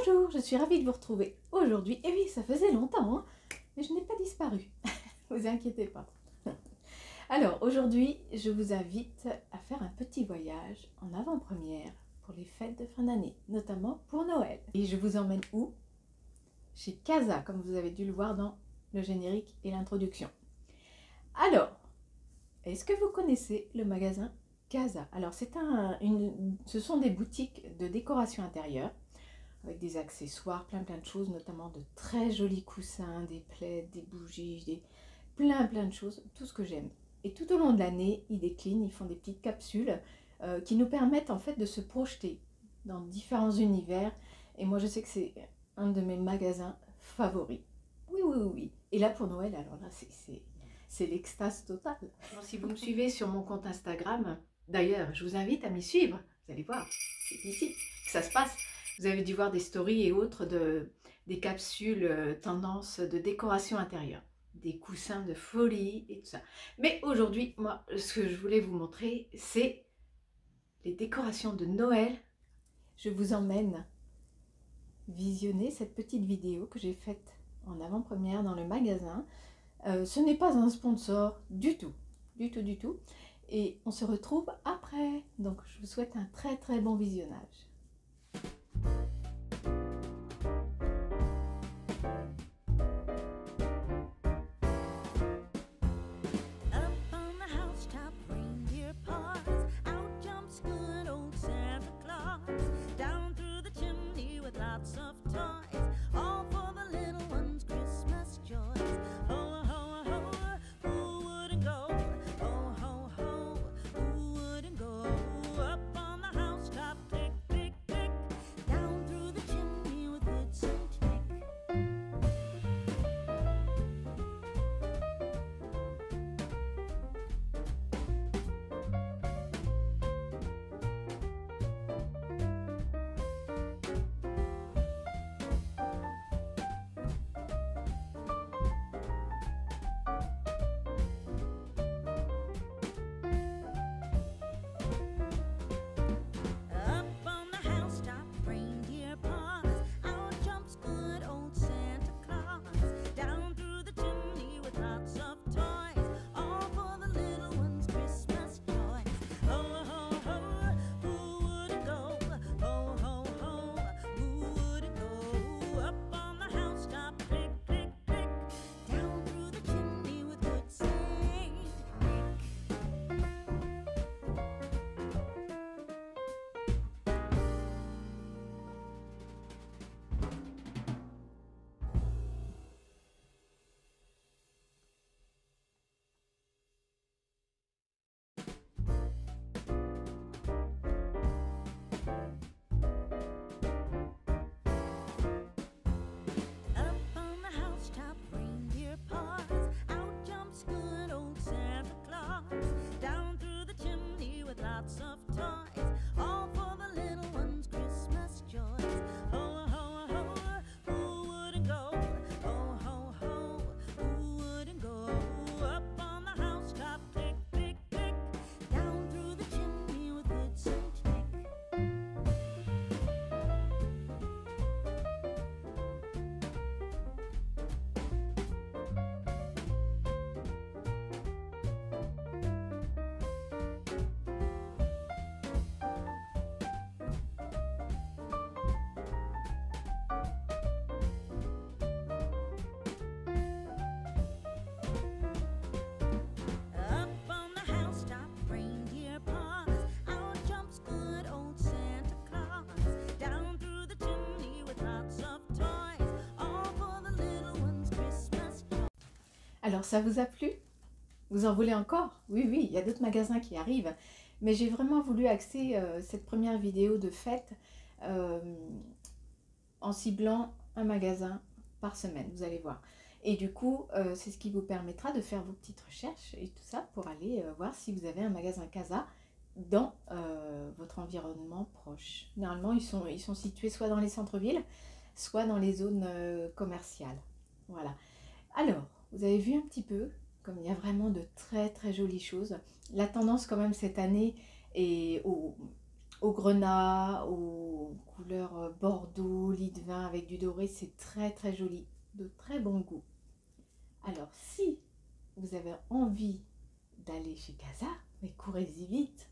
Bonjour, je suis ravie de vous retrouver aujourd'hui. Et oui, ça faisait longtemps, hein, mais je n'ai pas disparu. Vous inquiétez pas. Alors, aujourd'hui, je vous invite à faire un petit voyage en avant-première pour les fêtes de fin d'année, notamment pour Noël. Et je vous emmène où? Chez Casa, comme vous avez dû le voir dans le générique et l'introduction. Alors, est-ce que vous connaissez le magasin Casa? Alors, ce sont des boutiques de décoration intérieure, avec des accessoires, plein de choses, notamment de très jolis coussins, des plaids, des bougies, plein de choses, tout ce que j'aime. Et tout au long de l'année, ils déclinent, ils font des petites capsules qui nous permettent en fait de se projeter dans différents univers. Et moi, je sais que c'est un de mes magasins favoris. Oui. Et là, pour Noël, alors là, c'est l'extase totale. Alors, si vous me suivez sur mon compte Instagram, d'ailleurs, je vous invite à m'y suivre. Vous allez voir, c'est ici que ça se passe. Vous avez dû voir des stories et autres des capsules tendance de décoration intérieure. Des coussins de folie et tout ça. Mais aujourd'hui, moi, ce que je voulais vous montrer, c'est les décorations de Noël. Je vous emmène visionner cette petite vidéo que j'ai faite en avant-première dans le magasin. Ce n'est pas un sponsor du tout. Et on se retrouve après. Donc, je vous souhaite un très bon visionnage. Alors, ça vous a plu? Vous en voulez encore? Oui, il y a d'autres magasins qui arrivent. Mais j'ai vraiment voulu axer cette première vidéo de fête en ciblant un magasin par semaine, vous allez voir. Et du coup, c'est ce qui vous permettra de faire vos petites recherches et tout ça pour aller voir si vous avez un magasin Casa dans votre environnement proche. Normalement, ils sont situés soit dans les centres-villes, soit dans les zones commerciales. Voilà. Alors, vous avez vu un petit peu, comme il y a vraiment de très jolies choses. La tendance quand même cette année est au grenat, aux couleurs bordeaux, lit de vin avec du doré. C'est très très joli, de très bon goût. Alors si vous avez envie d'aller chez Casa, mais courez-y vite.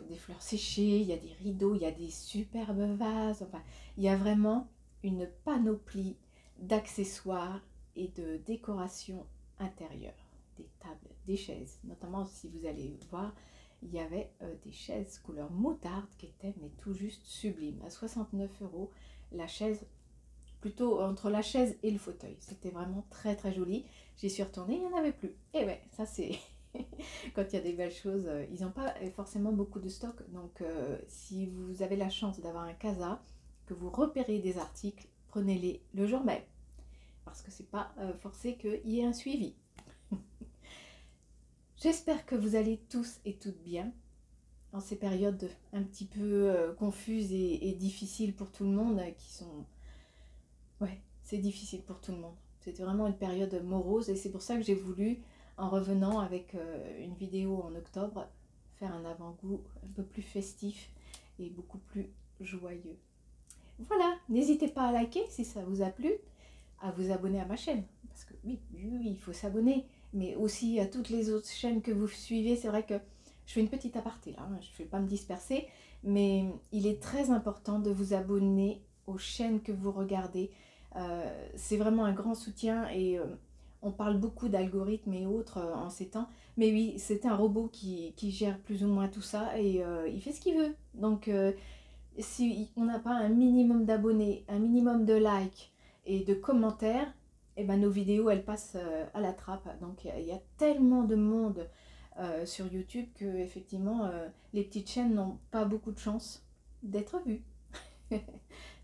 Des fleurs séchées, il y a des rideaux, il y a des superbes vases. Enfin, il y a vraiment une panoplie d'accessoires et de décoration intérieure. Des tables, des chaises. Notamment si vous allez voir, il y avait des chaises couleur moutarde qui étaient mais tout juste sublimes. À 69 € la chaise, plutôt entre la chaise et le fauteuil. C'était vraiment très très joli. J'y suis retournée, il n'y en avait plus. Et ouais, ça c'est... Quand il y a des belles choses, ils n'ont pas forcément beaucoup de stock. Donc si vous avez la chance d'avoir un Casa, que vous repérez des articles, prenez-les le jour même. Parce que c'est pas forcé qu'il y ait un suivi. J'espère que vous allez tous et toutes bien en ces périodes un petit peu confuses et difficiles pour tout le monde, qui sont... Ouais, c'est difficile pour tout le monde. C'était vraiment une période morose et c'est pour ça que j'ai voulu, en revenant avec une vidéo en octobre, faire un avant-goût un peu plus festif et beaucoup plus joyeux. Voilà, n'hésitez pas à liker si ça vous a plu, à vous abonner à ma chaîne. Parce que oui, il faut s'abonner, mais aussi à toutes les autres chaînes que vous suivez. C'est vrai que je fais une petite aparté là, je ne vais pas me disperser, mais il est très important de vous abonner aux chaînes que vous regardez. C'est vraiment un grand soutien et on parle beaucoup d'algorithmes et autres en ces temps. Mais oui, c'est un robot qui gère plus ou moins tout ça et il fait ce qu'il veut. Donc si on n'a pas un minimum d'abonnés, un minimum de likes et de commentaires, et ben nos vidéos elles passent à la trappe. Donc il y a tellement de monde sur YouTube que effectivement les petites chaînes n'ont pas beaucoup de chance d'être vues.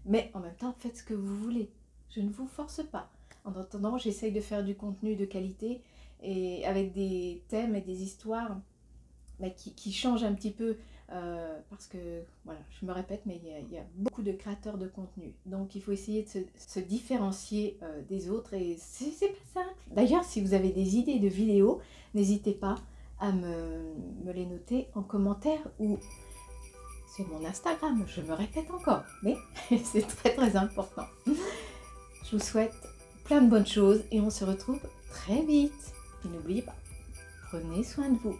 Mais en même temps, faites ce que vous voulez. Je ne vous force pas. En attendant, j'essaye de faire du contenu de qualité et avec des thèmes et des histoires qui changent un petit peu parce que, voilà, je me répète, mais il y a beaucoup de créateurs de contenu. Donc, il faut essayer de se différencier des autres et c'est pas simple. D'ailleurs, si vous avez des idées de vidéos, n'hésitez pas à me les noter en commentaire ou sur mon Instagram. Je me répète encore, mais c'est très très important. Je vous souhaite plein de bonnes choses et on se retrouve très vite. Et n'oubliez pas, prenez soin de vous.